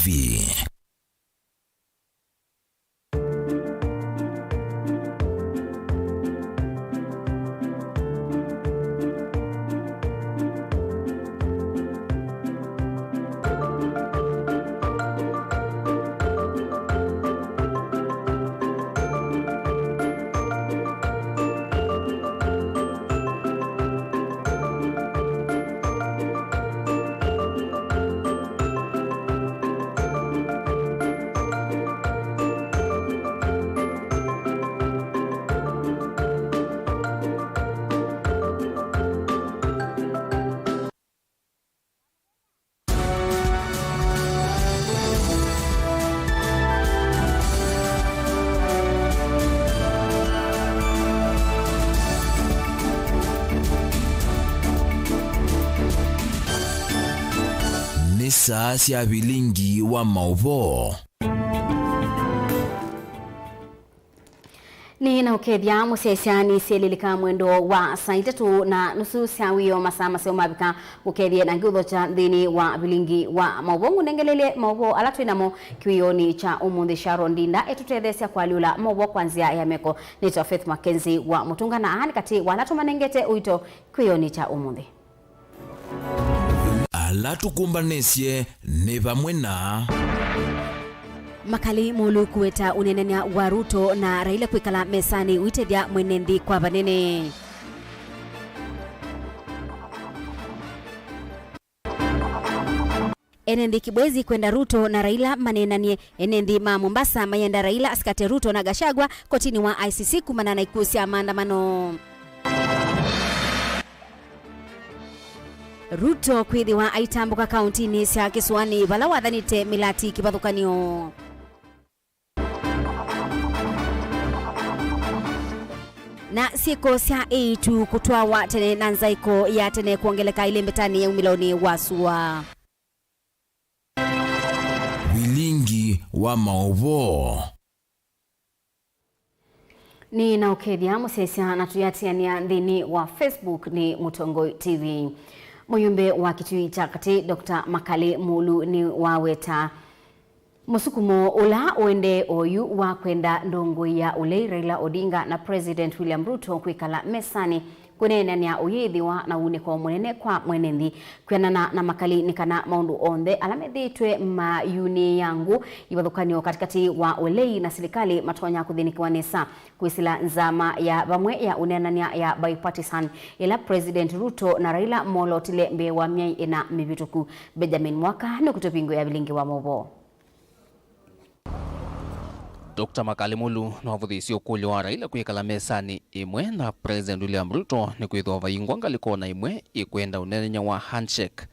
TV. Saa cia Vilingi wa Mauvoo. Ni na ukethia musesiani sielilika mwendo wa saa 3:30 cia wio masaa maseo mabika ukethia na ngutho cha thini wa Vilingi wa Mauvoo nengelele Mauvoo alatu inamo kiwioni cha umuthi Sharon Dinda etutethesia kwa liula Mauvoo kwanzia ya meko nito Faith MAKENZI wa mutunga na ahani kati walatu manengete uito kiwioni cha umuthi. Alatukumbanesie ni vamwe na Makali mulu kuweta unenenya wa Ruto na Raila kwikala mesani uitethia mwenendi kwa vanene. Enendi Kibwezi kwenda Ruto na Raila manenanie enendi ma Mombasa mayenda Raila asikate Ruto na Gachagua kotini wa ICC kumana na ikusia maandamano. Ruto kwithi wa aitambuka kauntini cia Kisuani vala wathanite milati kivathukanio. Na siku cia eitu kutwawa tene na nzaiko ya tene kuongeleka ile mbetani ya umiloni wa sua. Vilingi wa Mauvoo. Ni na ukethia musesia na tuyatiania thini wa Facebook ni Mutongo TV. Muyumbe wa kitui cha kati Dr. Makali Mulu ni waweta musukumo ula uende oyu wa kwenda ndongo ya ule Raila Odinga na President William Ruto kwikala mesani kunenania uyithiwa na une kwa munene kwa mwenendi kwenana na Makali nikana maundu onthe alamethitwe mayuni yangu ivathukanio katikati wa ulei na serikali matonya kuthinikiwa nesa kwisila nzama ya vamwe ya unenania ya bipartisan ila President Ruto na Raila molotile mbe wa miai ina mivituku. Benjamin Mwaka ni kutopingo ya Vilingi wa Mauvoo. Dr. Makali Mulu no vuthisi ukuli wa Raila kwikala mesani imwe na President William Ruto ni kwithwa vaingwa ngalikona imwe ikwenda unenenya wa handshake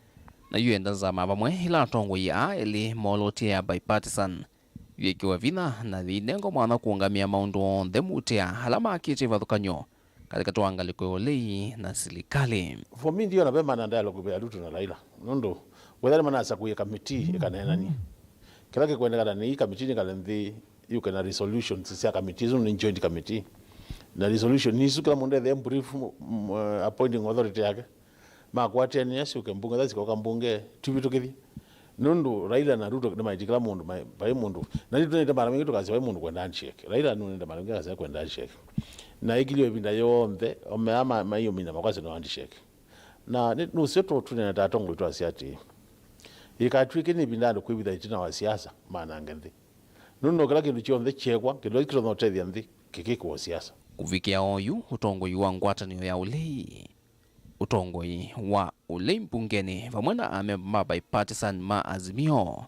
na yuenda zama vamwe ila tongo ya eli molotia ya bipartisan vikiwa vina na vinengo mwana kuungamia maundu onthe mutia halama akiti vathukanyo katika tuangaliko olei na serikali. For me ndio napema na dialogue ya Ruto na Raila nondo whether manasa kuye committee ikanenani kila kikwenda ni committee kalenthi you can a resolution sia committee zo ni joint committee na resolution ni su kila munde the brief appointing authority yake ma kwa 10 years ukembunga that's kwa kambunge tubito kithi nondo Raila na Ruto kama kila mundu bai mundu na ndio ndio mara mingi tukazi bai mundu kwenda handshake Raila ndio mara mingi kazi kwenda handshake na ikiliyo binda yonthe omeama mayo mina makwazi no handshake na no seto tunena tatongo to asiati ikatwike ni bindano kwibitha itina wa siasa maana ngendi nuno kila kindu chonthe chekwa kindu kiro no tethia nthi kikiko siasa kuvikia oyu utongoi wa ngwatanio ya ulei utongoi wa ulei mpungeni vamwe na amemba bipartisan ma Azimio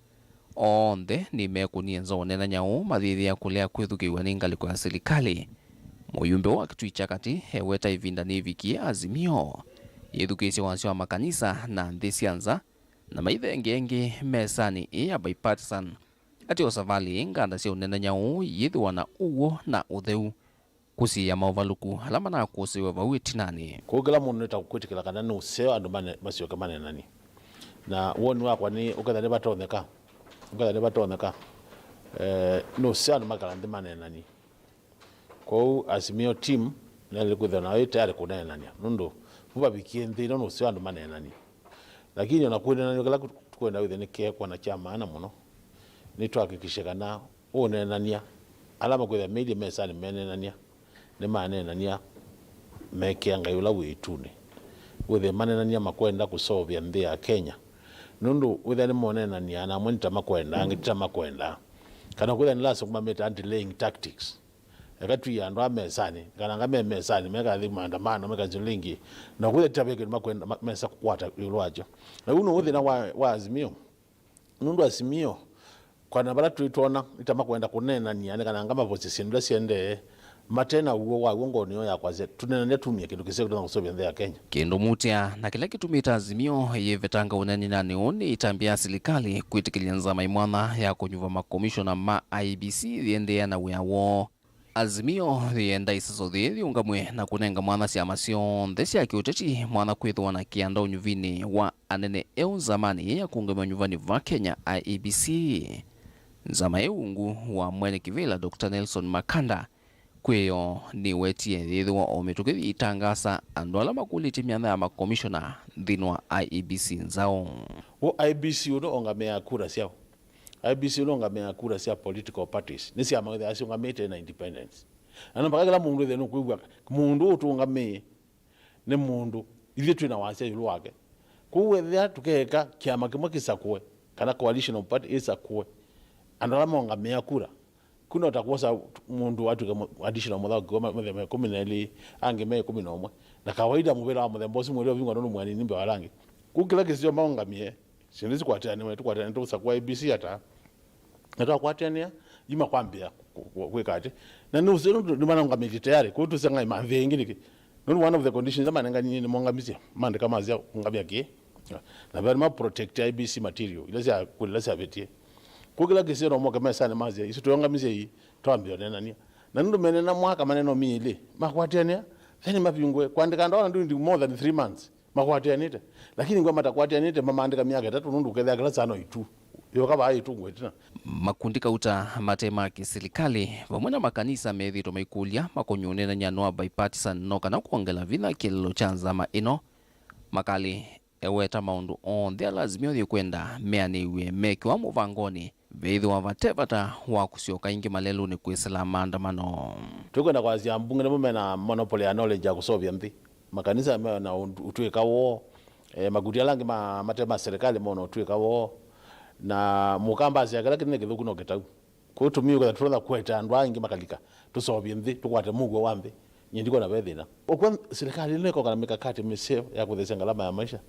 onthe ni mekunie nzo nenanya u mathithia kulea kwithukiwa ni ngaliko ya serikali. Muyumbe wa kitui cha kati heweta ivinda ni vikia Azimio yithukisi wansi wa makanisa na nthi cianza na maithengengi mesani ya bipartisan ati osavali nganda cia unenenya u yithwa na uwo na utheu kusia mauvaluku halama na kusiwa vawitinani kugala mundu ta kwitikila kana no seo andu mane masio kamane nani na woni wakwa ni ukatha ne batoneka no seo andu makala ndi mane nani ko Azimio team na likutha na yote ari kunene nani nundo vuba bikienthi no seo andu mane nani lakini ona kwenda nani kala kwenda withe ni kekwa na chama ana muno ni twahakikishe kana unenania alama kwitha media mesani menenania ni manenania mekianga yula witune withe manenania makwenda kusovya nthi ya Kenya nundu withe ni monenania na mwenita makwenda angita makwenda kana kwitha ni lasa kumameta anti-laying tactics ekatwi andu amesani kana ngame mesani meka thi maandamano meka Vilingi na kwitha tabeke makwenda mesa kukwata yulwajo na uno withe na wa Azimio nundu Azimio kwa nabara tuitona itamakwenda kunenania kana ngama position ndu siende matena uo wa ngoni ya kwaze tunenania tumia kindu kise kutoka kusovya nthi ya Kenya kindu mutia na kila kitumita Azimio yevetanga unani na nioni itambia serikali kwitikilia nzama imwana ya kunyuva makomishona ma IBC thiendea na wiawo Azimio thienda isaso thithi ungamwe na kunenga mwana cia masio nthesi ya kiuteti mwana kwithwa na kianda unyuvini wa anene eu zamani ya kungamwe nyuvani va Kenya IEBC nzama eungu wa mwene kivila Dr. Nelson Makanda kweyo ni wetie thithwa o mitukithi itangasa andu ala makuliti miana ya makomishona thinwa IEBC nzao wo IEBC uno ongamea kura siao IEBC uno ongamea kura sia political parties ni sia mawethe asio ngamete na independence ana mpaka mundu thenu kuigwa mundu utungamie ni mundu ithe twina wasia yulu wake kuwethia tukeka kiama kimwe kisakwe kana coalition party isakwe andu ala mongamea kura kuna utakosa mundu watu additional mother goma mwe 12 ange me 11 na kawaida mubera wa mthembo si mweleo vingwa nonu mwani nimbe warangi kukila kisio maungamie sindizi kwatani wetu kwatani to sakwa IBC ata kwatani yima kwambia kwekati na nusu ni mana ungamiti tayari kutu senga imamvengi niki nonu one of the conditions amanenga nyini mongamisi mande kama azia ungamia ki na bali ma protect IBC material ileza kuleza betie kukila kisio no moka mesana mazia isu tuyongamize yi twambio nenania na ndu menena mwaka maneno mili makwatiania then mapingwe kwandika ndona ndu more than 3 months makwatianite lakini ngwa matakwatianite mama andika miaka 3 nundu ketha kala sana itu yo kaba itu ngwetina makundika uta matema kiserikali vamwe na makanisa methito maikulia makonyune na nyanwa bipartisan no kana kuongela vina kililo cha nzama ino makali eweta maundu on the lazimio thi kwenda meaniwe meki wa muvangoni vethi wa vatevata wa kusioka ingi malelu ni kwisela maandamano tukwenda kwa zia mbunge na na monopoly ya knowledge ya kusovya nthi makanisa na utwika wo magudia langi matema serikali mono utwika wo na mukamba cia kala kinene kithuku no kitau kutumio kwa tutha kweta andu aingi makalika tusovye nthi tukwate mugwe wa nthi nyindiko na bethina okwa serikali niko kana mikakati miseo ya kuthesha ngalama ya maisha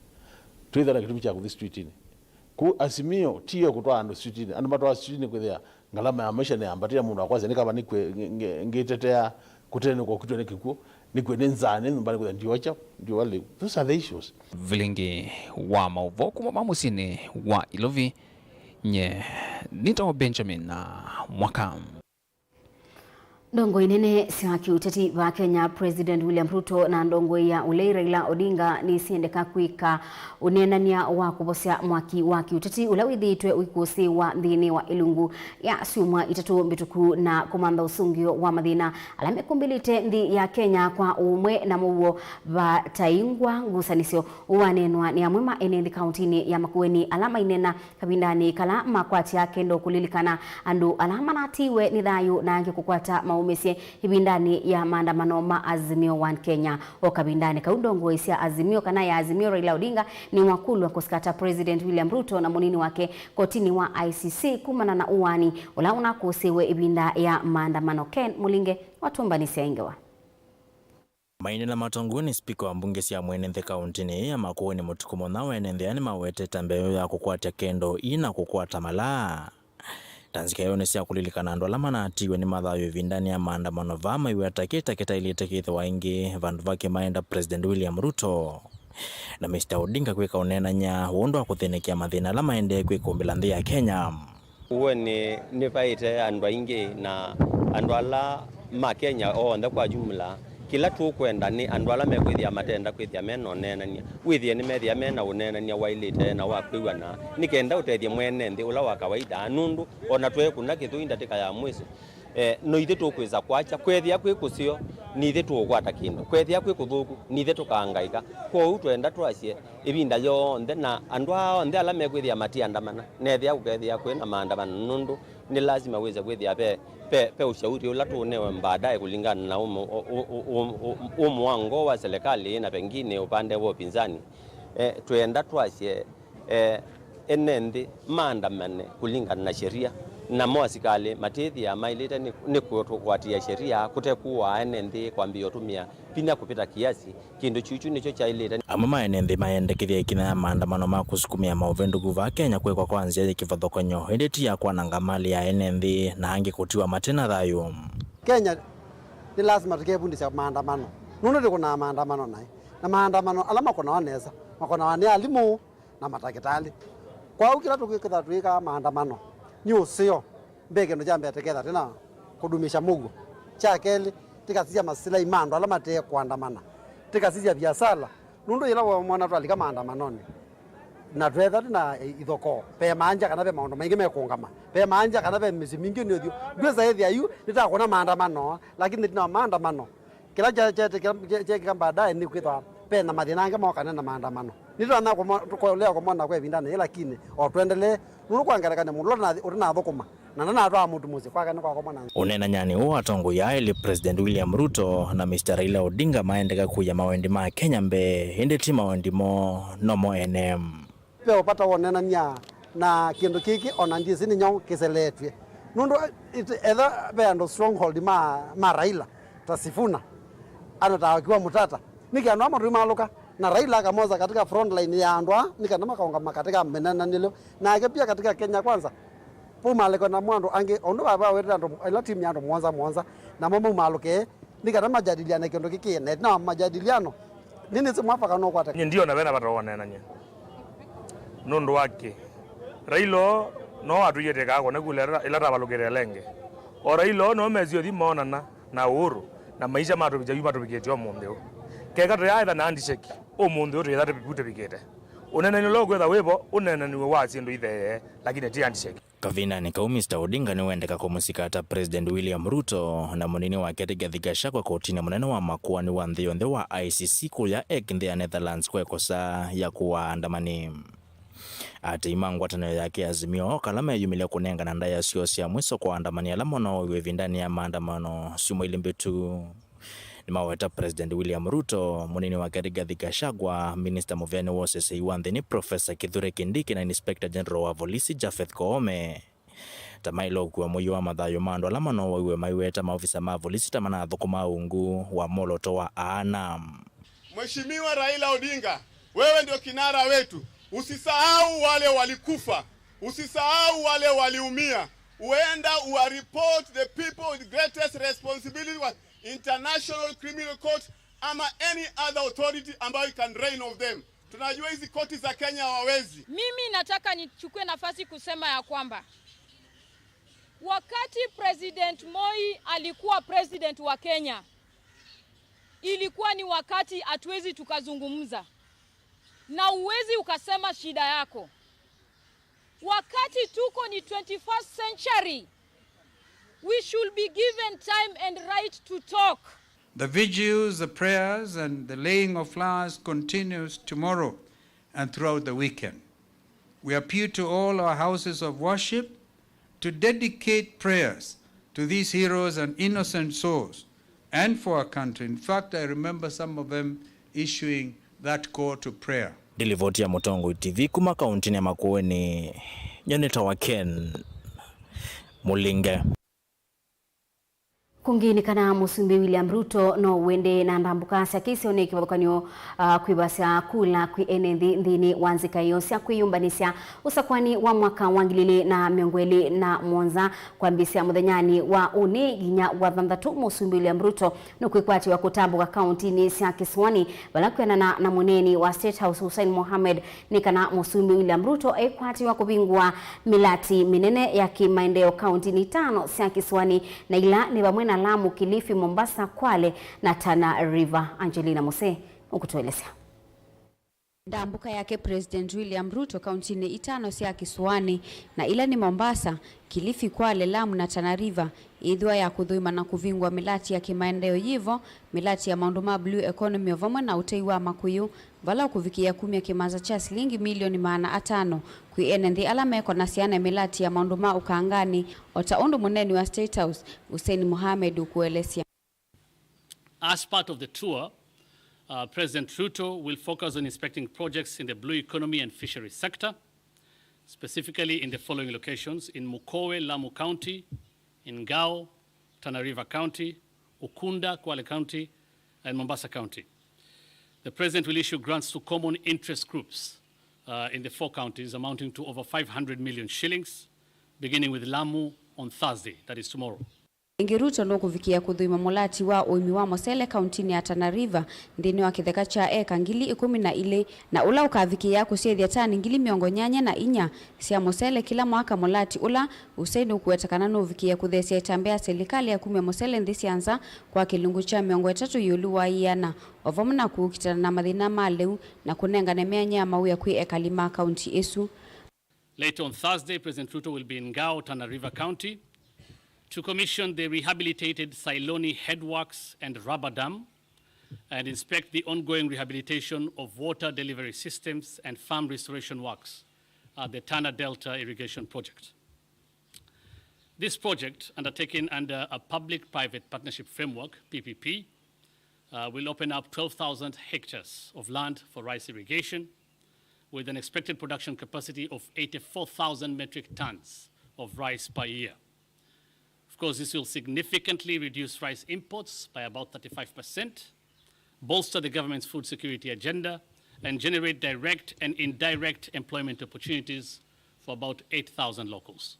tuitha na kitu cha kuthi street ini ku Azimio tio kutwa andu street ini andu matwa street ini kwithia ngalama ya maisha ne ambatira mundu akwaze ni kama nikwe ngitetea kutene kwa kutwe nikikuo nikwe nenzane mbali kwa ndio wale those are the issues Vilingi wa Mauvoo kuma mamusini wa Ilovi nye nito Benjamin na mwaka ndongo inene cia kiuteti wa Kenya President William Ruto na ndongo ya ule Raila Odinga ni siendeka kwika unenania wa kubosia mwaki wa kiuteti ula withitwe wikusi wa thini wa ilungu ya siumwa itatu mbituku na komanda usungio wa mathina alame kumbilite nthi ya Kenya kwa umwe na Mauvoo bataingwa ngusanisio uwanenwa ni amwema ene kaunti ya Makueni alama inena kabindani kala makwati ya kendo kulilikana andu alama natiwe ni thayu na ange kukwata umesie hibindani ya maandamano ma Azimio One Kenya o kabindani kaudongo isia Azimio kana ya Azimio Raila Odinga ni wakulu wa kusikata President William Ruto na munini wake kotini wa ICC kumana na uwani ulauna kusiwe ibinda ya maandamano. Ken Mulinge watumbanisi ingewa maine la matonguni spika wa mbunge cia mwene nthe kauntini ya Makueni mutukumo na wene ntheani mawete tambeyo ya kukwata kendo ina kukwata malaa tanzika yone cia kulilikana andu alama na atiwe ni mathayo vindani ya maandamano vama iwe atakita kita ilitekithwa waingi vandu vake maenda President William Ruto na Mr. Odinga kwika unenanya wondo wa kuthenekia mathina alama ende kwikumbila nthi ya Kenya uwe ni vaite andu aingi na andu ala ma Kenya onthe kwa jumla kila tu kwenda ni andu ala mekwithia matenda kwithia meno nenania withie ni methia mena unenania wailite na wakwiwana nikenda utethia mwene nthi ula wa kawaida nundu ona twe kuna kithu indatika ya mwezi no ithe tukweza kwacha kwethia kwi kusio ni ithe tugwata kindu kwethia kwi kuthuku ni ithe tukangaika kwa twenda twacie ibinda yonthe na andu onthe ala mekwithia matiandamana nethia gukethia kwina maandamano nundu ni lazima weze kwithia pe ushauri ula tunewe baadaye kulingana na mwango wa serikali na pengine upande wa upinzani twenda twacie enendi maandamane kulingana na sheria na mwasikali matithi ya mailita ni kuwatia sheria kutekuwa enendi kwambia tumia pina kupita kiasi kindu chuchu nicho cha ilita amama enendi maendekithia ikina ya maandamano ma kusukumia Mauvoo ndugu va Kenya kwekwa kwanzia ikivathokonyo endeti ya kwananga mali ya enendi na hangi kutiwa matena thayu. Kenya ni lazima tukebundisha maandamano nuno ndiko na maandamano naye na maandamano alama kuna waneza makona wane alimu na matakitali kwa ukira tukikitha tuika maandamano nyusio mbege no jambe ateketha tena kudumisha mugo chakeli tikasija masila imando alama te kuandamana tikasija biasala nundu ila wa mwana twalika maandamanoni na twetha na ithoko pe manja kana pe maondo maingi mekungama pe manja kana pe misi mingi ni othio ngweza ethi ayu nitakona maandamano lakini tina maandamano kila cha baadaye ni kwitwa pe na mathina anga mokana na maandamano nitwana ko leo komona kwa vindane lakini o twendelee nuru kwangarekana mundu na thukuma na atwa mutu muzi kwa komona unena nyani u atongo ya ili President William Ruto na Mr. Raila Odinga maendeka kuya mawendi ma Kenya mbe ende ti mawendi mo nomo NM pe upata wonena nya na kindu kiki ona ndisi ni nyong kiseletwe nundu etha be ando stronghold ma Raila tasifuna anatawakiwa mutata nikianwa matu maluka na Raila kamoza katika front line ya andwa nikanama kaunga katika menana nilo na ake pia katika Kenya kwanza puma leko na mwando ange ondo baba weta ndo ila timu yando mwanza na mama maluke nikanama majadiliano kiondo kiki na majadiliano nini si mwafaka no kwata ndio na bena bataona nanye nondo wake Raila no atuyete kako nekulera ila tabalukere lenge o Raila no mezio di monana na uru na maisha matubija yuma tubiketio mondeo keka tayatha na handshake omundu utu yatha tupikute bikete unena ni logo etha wibo unena ni wasi ndo ithe lakini ti handshake kavina ni kau Mr. Odinga ni wendeka kumusika ata President William Ruto na munini wake tigathigasha kwa kotini munene wa makuani wa nthi yonthe wa ICC kuya nthi ya Netherlands kwekosa ya kuwaandamani ati imangwatano yake Azimio kalama yumilia kunenga na ndaya sio cia mwiso kwa andamani ala mono iwe vindani ya maandamano sumo ilimbetu ni maweta President William Ruto munini wa Rigathi Gachagua Minister Muvyani wose wa nthini Professor Kithure Kindiki na Inspector General wa Polisi Japheth Koome tamailo kwa moyo wa mathayo mando ala mono iwe maiweta maofisa ma polisi tamana thukuma ungu wa moloto wa Anam. Mheshimiwa Raila Odinga, wewe ndio kinara wetu. Usisahau wale walikufa, usisahau wale waliumia. Uenda report the people with greatest responsibility with International Criminal Court ama any other authority ambayo can reign of them. Tunajua hizi koti za Kenya hawawezi. Mimi nataka nichukue nafasi kusema ya kwamba wakati President Moi alikuwa president wa Kenya, ilikuwa ni wakati hatuwezi tukazungumza na uwezi ukasema shida yako. Wakati tuko ni 21st century, we should be given time and right to talk. The vigils, the prayers and the laying of flowers continues tomorrow and throughout the weekend. We appeal to all our houses of worship to dedicate prayers to these heroes and innocent souls and for our country. In fact, I remember some of them issuing that call to prayer. Dilivotia Mutongo TV kuma kauntini ya Makueni Nyaneta wa Ken Mulinge. Kungini kana musumbi William Ruto no wende na ndambukasa kisi one kibakanyo kwibasa kula kwi enendi ndini wanzika yose kwiyumbanisya usakwani wa mwaka wangilile na miongweli na monza kwambisia muthenyani wa uni ginya wa thanthatu musumbi William Ruto no kwikwati wa kutambuka county ni cia Kiswani balakwena na muneni wa State House Hussein Mohamed ni kana musumbi William Ruto ekwati wa kubingwa milati minene ya kimaendeleo county ni 5 cia Kiswani na ila ni bamwena Lamu, Kilifi, Mombasa, Kwale na Tana River. Angelina Mose ukutuelezea. Ndambuka yake President William Ruto kauntini itano cia Kisuani na ila ni Mombasa, Kilifi, Kwale, Lamu na Tana River idhwa ya kudhuima na kuvingwa milati ya kimaendeleo yivo milati ya maundu ma blue economy vamwe na utei wa makuyu vala kuvikia kumia kimaza cha shilingi milioni 500 kui enendi alameko na siana milati ya maundu ma ukangani ota undu muneni wa State House Hussein Mohamed ukuelesia. As part of the tour, President Ruto will focus on inspecting projects in the blue economy and fisheries sector, specifically in the following locations: in Mukowe, Lamu County, in Ngao, Tana River County, Ukunda, Kwale County, and Mombasa County. The President will issue grants to common interest groups in the 4 counties amounting to over 500 million shillings, beginning with Lamu on Thursday, that is tomorrow. Ruto no kuvikia kudhuima mulati wa uimi wa Mosele kauntini ya Tana River ndini wa kitheka cha eka ngili 10 na ula ukavikia kusiethia tani ngili 84 cia Mosele kila mwaka mulati ula usaini ukuetakana no uvikia kuthesia itambea serikali ya kumia Mosele ndisi anza kwa kilungu cha 3 yulu wa iana ovamuna kuukitana na mathina maleu na kunengane mianya mauya kwi eka 5 kaunti esu. Later on Thursday, President Ruto will be in Ngao, Tana River County, to commission the rehabilitated Siloni Headworks and Rubber Dam and inspect the ongoing rehabilitation of water delivery systems and farm restoration works at the Tana Delta Irrigation Project. This project, undertaken under a public-private partnership framework, PPP, will open up 12,000 hectares of land for rice irrigation with an expected production capacity of 84,000 metric tons of rice per year. Of course, this will significantly reduce rice imports by about 35%, bolster the government's food security agenda, and generate direct and indirect employment opportunities for about 8,000 locals.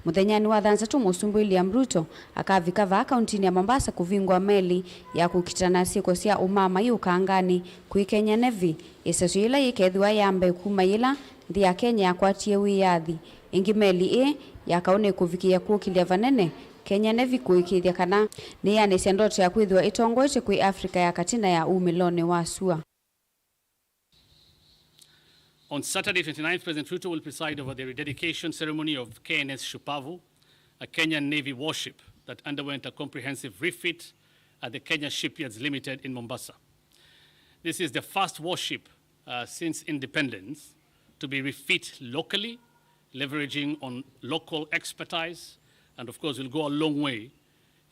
Muthenyani wa Thanzatu Musumbu William Ruto akavika va kauntini ya Mombasa kuvingwa meli ya kukitana siko cia umama yu kangani kui Kenya Navy isesu ila yikethwa yambe kuma ila ndi ya Kenya yakwatie wiyathi ingi meli yakaone kuvikia kukilia vanene Kenya Navy kuikithia kana ni yani sendoto ya kwithwa itongoite kui Afrika ya katina ya umilone wa sua. On Saturday, 29th, President Ruto will preside over the rededication ceremony of KNS Shupavu, a Kenyan Navy warship that underwent a comprehensive refit at the Kenya Shipyards Limited in Mombasa. This is the first warship since independence to be refit locally, leveraging on local expertise, and of course will go a long way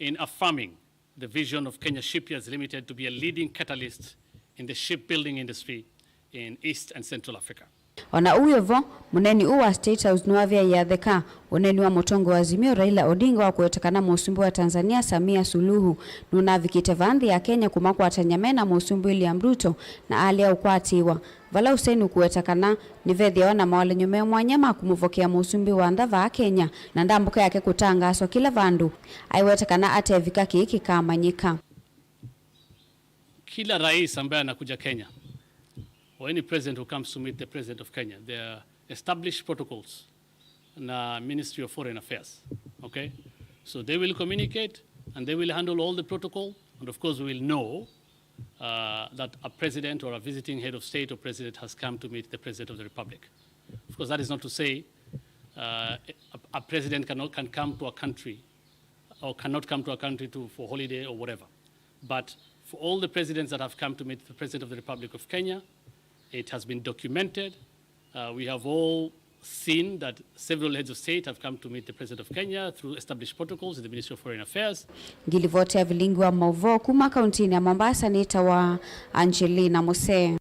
in affirming the vision of Kenya Shipyards Limited to be a leading catalyst in the shipbuilding industry in East and Central Africa. Ona uyevo muneni uwa State House nuavya ya theka uneni wa mutongo wa Azimio Raila Odinga wa kuetakana musumbu wa Tanzania Samia Suluhu nuna vikite vandhi ya Kenya kumakwa atanyamena musumbu William Ruto na alia ukwatiwa vala Hussein kuetakana nivedhia wana mawale nyume mwanyama kumuvokea musumbu wa ndava Kenya na ndambuka yake kutangaswa kila vandu aiwetakana atevika kiki kamanyika. Kila rais ambaye anakuja Kenya or any president who comes to meet the president of Kenya, there are established protocols in the Ministry of Foreign Affairs, okay? So they will communicate and they will handle all the protocol, and of course we will know that a president or a visiting head of state or president has come to meet the president of the republic. Of course that is not to say a president can come to a country or cannot come to a country for holiday or whatever. But for all the presidents that have come to meet the president of the Republic of Kenya, it has been documented. We have all seen that several heads of state have come to meet the President of Kenya through established protocols in the Ministry of Foreign Affairs. Gilivote ya Vilingi wa Mauvoo kuma kauntini ya Mombasa nita wa Angelina Mose.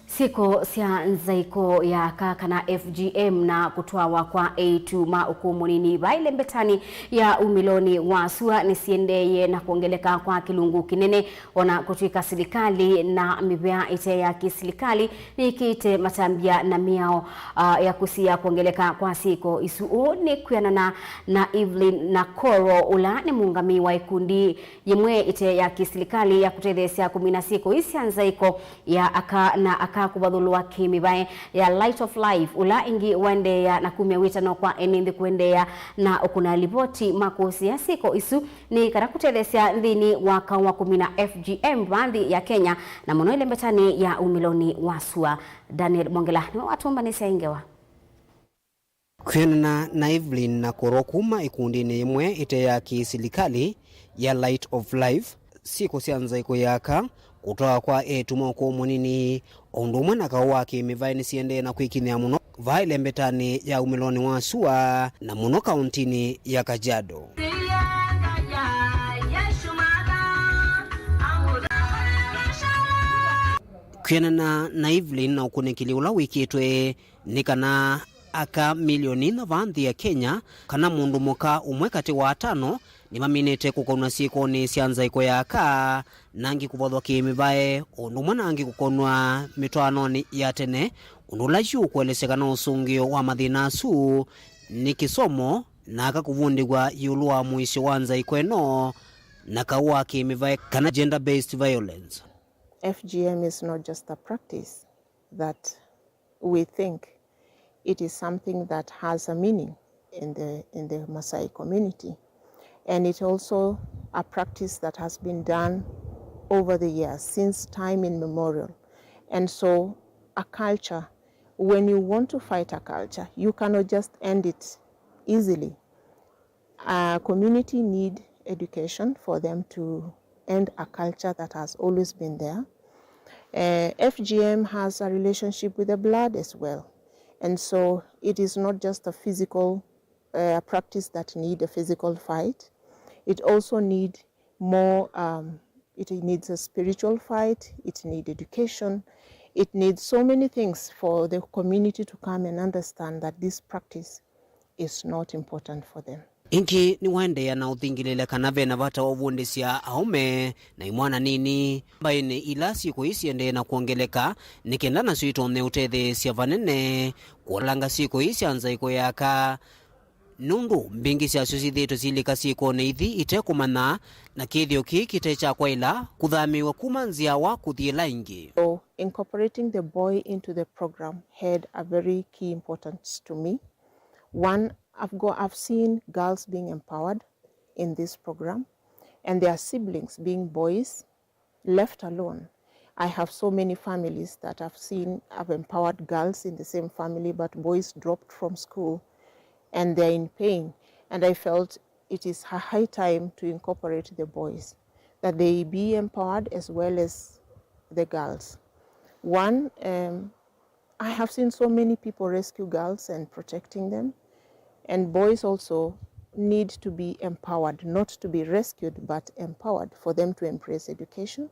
Siku cia nzaiko ya kaka na FGM na kutwawa kwa A2 maukumunini baile mbetani ya umiloni wa sua nisiendeye na kuongeleka kwa kilungu kinene ona kutuika serikali na mibea ite ya kisilikali ni kite matambia na miao ya kusia kuongeleka kwa siko isu ni kuyanana na Evelyn na Koro ula ni muungami wa ikundi yimwe ite ya kisilikali ya kutethesia 10 siku isi nzaiko ya aka na aka kubadhulwa kimibae ya Light of Life ula ingi wende ya na kumia wita no kwa enindi kuende ya na ukuna liboti makosi ya siko isu ni karakutelesya ndini waka wa 10 FGM bandi ya Kenya na mono ile mbetani ya umiloni wasua. Daniel Mongela ni watumba nisi ingewa. Kwenana na Evelyn na korokuma ikundini imwe ite ya kisilikali ya Light of Life siko sianza iko yaka kutoa kwa tumoko munini ondumwe na kawaki mivaini siende na kuikinia muno vaile mbetani ya umiloni wasua na muno kauntini ya Kajiado. Kwenana na Evelyn na ukunikili ula wiki itwe nikana aka milioni na vandhi ya Kenya kana mundu moka umwe kati wa 5 ni maminete kukonwa siko ni sianza iko yaka nangi kubodhwa kimivae ondumwe nangi kukonwa mitwanoni ya tene undula juu kuelesekana usungio wa mathina su ni kisomo na akakuvundigwa yulua mwisho wanza ikweno na kawa kimivae kana gender-based violence. FGM is not just a practice that we think. It is something that has a meaning in the Maasai community. And it's also a practice that has been done over the years, since time immemorial. And so a culture, when you want to fight a culture, you cannot just end it easily. A community need education for them to end a culture that has always been there. FGM has a relationship with the blood as well. And so it is not just a physical practice that need a physical fight. It also needs more, it needs a spiritual fight, it needs education, it needs so many things for the community to come and understand that this practice is not important for them. Inki ni wende ya na uthingilile kanave na vata wavundisya aume na imwana nini mbaini ila siku isi ende na kuongeleka nikenda na suito ne utedhe siya vanene kuolanga siku isi anza iko yaka nundu mbingi siya susi dhito silika siku ne ithi itekumana na kithio kitecha kwa ila kuthamiwa kumanzia wa kuthiela ingi. So incorporating the boy into the program had a very key importance to me. One, I've seen girls being empowered in this program and their siblings being boys left alone. I have so many families that I've empowered girls in the same family, but boys dropped from school and they're in pain. And I felt it is a high time to incorporate the boys, that they be empowered as well as the girls. One, I have seen so many people rescue girls and protecting them. And boys also need to be empowered, not to be rescued, but empowered for them to embrace education.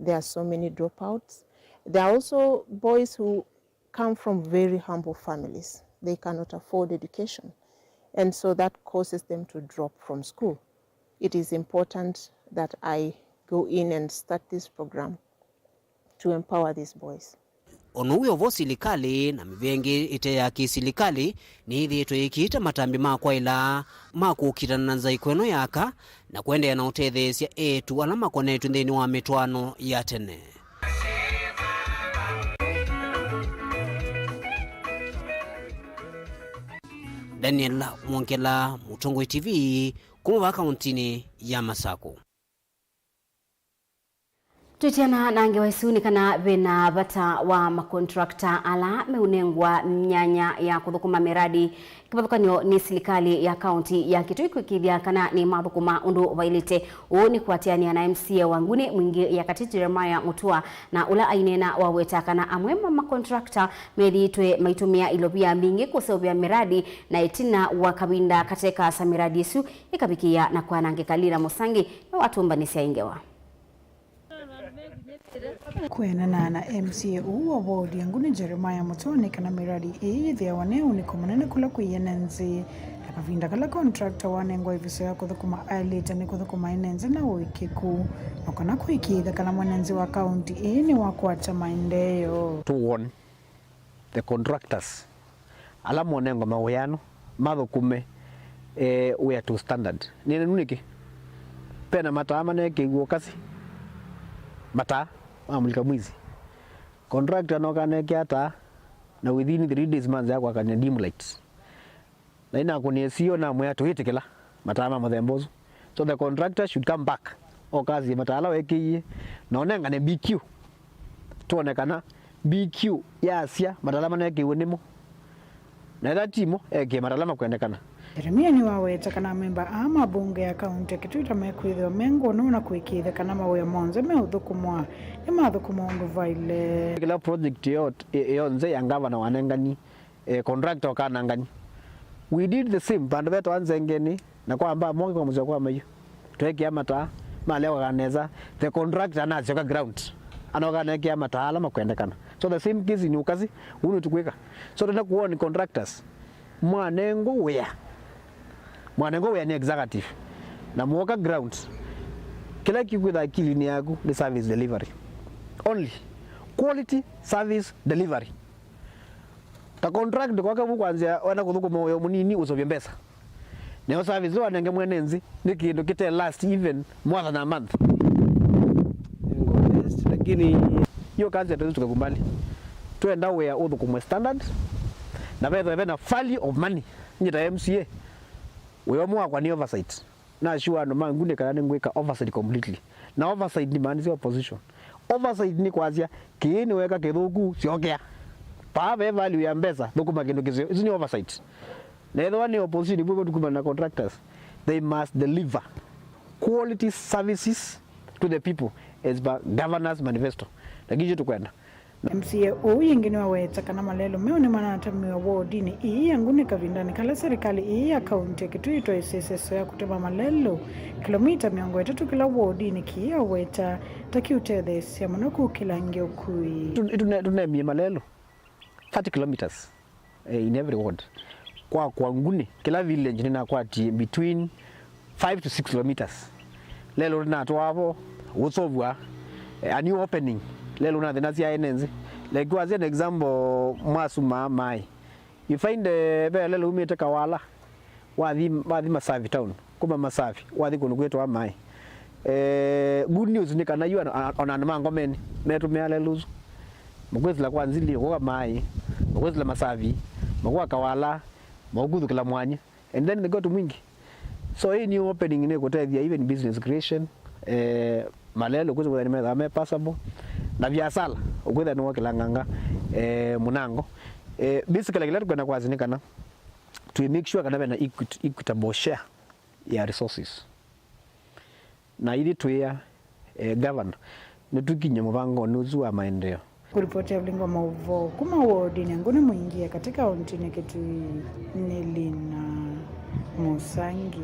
There are so many dropouts. There are also boys who come from very humble families. They cannot afford education. And so that causes them to drop from school. It is important that I go in and start this program to empower these boys. Onuwe ovo silikali na mivengi ite ya kisilikali ni hithi ituikita matambi makwa ila makukita na nzaikweno yaka na kuende ya na utethesya etu alama konetu ndeni wa mitwano ya tene. Daniel Mongela, Mutongoi TV, kuma kauntini ya Masako. Tutiana nange waisuni kana vena vata wa makontrakta ala meunengwa mnyanya ya kuthukuma miradi kibathukanio ni silikali ya kaunti ya Kitui kwikithia kana ni mathukuma undu vailite ni kuatiania na MCA wanguni mwingi ya Kati Jeremiah Mutua na ula ainena waweta kana amwema makontrakta meditwe maitumia ilobia mingi kusobia miradi na itina wakabinda katika samiradi isu ikabikia na kwa nangekalira Musangi na watu mbanisia ingewa. Kwenana na MCA wa ward yanguni Jeremiah Mutua kana miradi thea waneu ni kumanene kula kuyenenzi akavinda kala contractor wanengwa iviso ya kuthukuma ailita ni kuthukuma inenzi na uikiku nakona kuikitha kala mwanenzi wa county ni wakwata maendeleo to warn the contractors ala monengo maweyano mathukume we are to standard nini nuniki pena mata amane kiguo kasi mata amulika mwizi contractor no kana kiata na within 3 days manzi yakwa kanya dim lights na ina kunesio na mwe atuhitikila matama mathembozo. So the contractor should come back okazi matala wekiye naonenga ne BQ tuonekana BQ yasia matala manekiwe nimo na ila timo eke matala makwendekana. Jeremia ni waweta kana memba ama bunge ya kaunti kitwita mekwithio mengo no na kwikithe kana mawe monze meuthukumwa ni mathukumwa ndu vaile kila project yonze ya governor wanengani contractor kana ngani. We did the same bandu beto anzengeni na kwamba monge kwa muzio kwa mayo tweke amata malewa kaneza the contractor anachoka ground anokaneke amata ala makwendekana. So the same case ni ukazi unu tukweka. So tuna kuona contractors mwanengo ni executive na muoka ground kila kikwitha akili ni yaku ni service delivery only quality service delivery. Ta contract kwa kabu kwanza wana kuthukuma moyo munini usovye mbesa neo service wa nenge mwenenzi ni kindu kite last even more than a month lakini hiyo kazi hatuwezi tukakumbali tuenda where uthukumwe standard na betho na value of money nyita MCA wewe mwa kwa ni oversight na sure no mangune kana ngweka oversight completely na oversight ni maana sio opposition. Oversight ni kwazia kiini weka kithuku siokea pa be value ya mbesa thukuma kindu kizio is ni oversight na the one opposition ibuko tukuma na contractors they must deliver quality services to the people as per governance manifesto na kije tukwenda MCA uyingine waweta kana malelo meone manatamiwa wodini ii yangune kavindani kala serikali ii ya kaunti kitwito SSS ya kutema malelo kilomita 300 kila wodini kia weta takiuthe sia manoku kila ngiokui tunemie malelo 30 kilometers in every ward kwa ngune kila village nina kwati between 5 to 6 kilometers lelo na twavo usovwa a new opening lelo na thenasi enenzi like was an example mwasuma mai you find be lelo umete kawala wathi Masavi town kuma Masavi wathi kunu kwetu mai good news ni kana you ona mango men metu meale luzu mkwezi la kwanzili kwa mai mkwezi la Masavi mkwa kawala mkudhu kila mwanya and then they go to mwingi. So hii new opening ni kutethia even business creation malelo kuzo kwa nimeza ame passable na biasala ukwetha ni wakilanganga munango basically kila tukana kwazini kana to make sure kana bena equitable share ya resources na ili tuya governor netukinye mubango nuzu wa maendeleo. Kuripoti ya Vilingi Mauvoo kuma wodi ni ngune muingia katika ontine kitu Nilina Musangi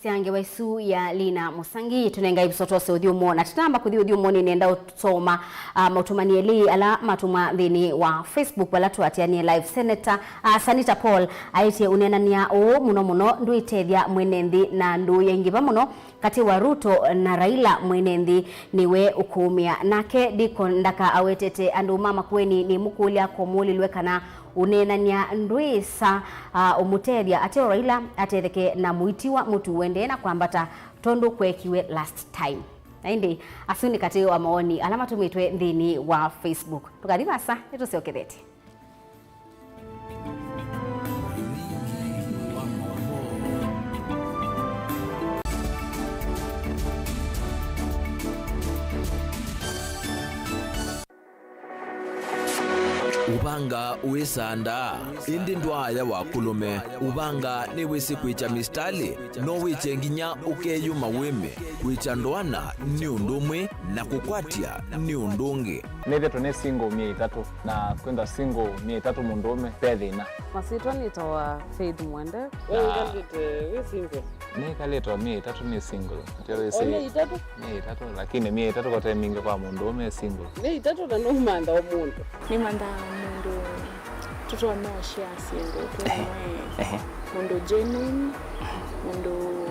Siange waisu ya Lina Musangi tunenga ibisoto se udhiumo na tinamba kuthi udhiumo ni nenda utoma mautumani eli ala matuma dhini wa Facebook wala tuatiani live Senator Sanita Paul aitie unenania muno nduitethia mwenendi na ndu yengiva muno kati wa Ruto na Raila mwenendi niwe ukumia nake diko ndaka awetete andu mama kweni ni mukulia komulilwe kana unenania ndwisa umutethia ateo Raila atetheke na muitiwa mutu wende na kwambata tondo kwekiwe last time na indi asuni kati wa maoni alama tumitwe ndini wa Facebook tukadivasa eto siokethete ubanga uisanda indi ndwaya wakulume ubanga ni wisi kwicha mistali no wiche nginya ukeyuma wime kwicha ndwana ni undumwe na kukwatia ni undungi neve tone single 300 na kwenda single 300 mundume pedhina masitwa nitawa Faith Mwende we single ni kaleta 300 ni single ndio ise 300 lakini 300 kwa time mingi kwa mundume single 300 na no manda wa mundu ni manda mundu tuto no share single mundu genuine mundu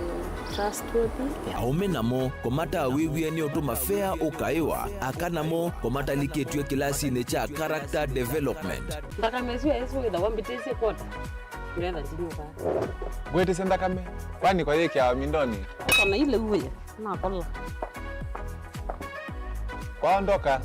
trustworthy aumenamo komata wiwie ni otuma fair ukaiwa akanamo komata liketwe kilasi ne cha character development ndaka meswe eso ida wambitese kota nenda ndinuka gwete senda kame kwani kwa yeke ya mindoni kana ile uwe na kola kwaondoka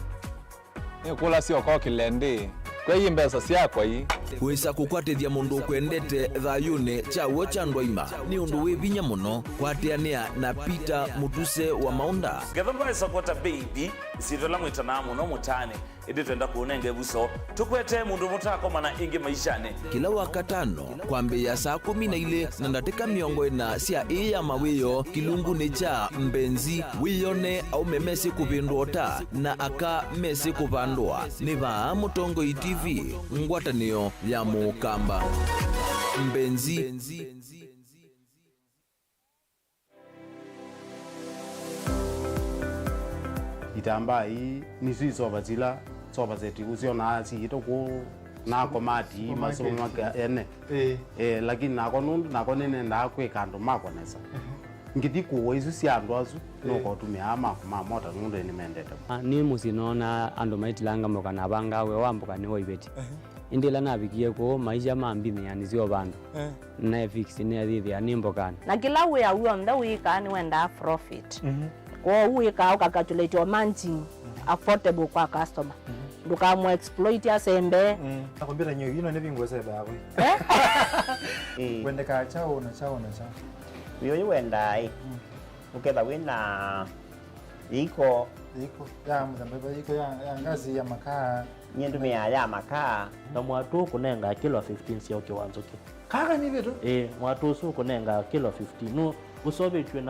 kula sio kwa kilendi kwa hii mbesa siakwa hii wisa kukwatithia mundu ukwendete thayune chawo cha ndwaima ni undu wi vinya muno kwatiania na Peter Mutuse wa Maunda gethomba isokota baby sitola mwitana muno mutane indi twenda kuunenge buso tukwete mundu mutako mana ingi maishane kila wakatano kwambia saa 12 na ndatika miongo ina cia iya mawiyo kilunguni cha mbenzi wiyone au memesi kupindota na aka mesi kupandwa ni vaa Mutongoi TV ngwatanio ya Mukamba mbenzi itamba hii ni sisi wabazila soba zetu usio na si itoko na komati masomo maka ene lakini nako nundu nako nene ndakwe kando mako nesa ngiti kuwa isu si andu azu no ko tumia ma mota nundu ni mendete ni musinona andu maitilanga moka na banga we wambuka ni woibeti indila nabikie ko maisha mambini yani sio bandu na fix ni adhithi ani mbokani na kila we ya uonda we kan wenda profit kwa we ka calculate your margin affordable kwa customer nduka mo exploit ya sembe nakwambia nyo yino ne bingwe sebe yako wende ka chao na chao wiyo wenda uketha wina iko ya mzambeba iko ya ngazi ya makaa nyendumia ya makaa na mwatu kunenga kilo 15 sio kiwanzoke kaka ni beto mwatu su kunenga kilo 15 no usobe chwe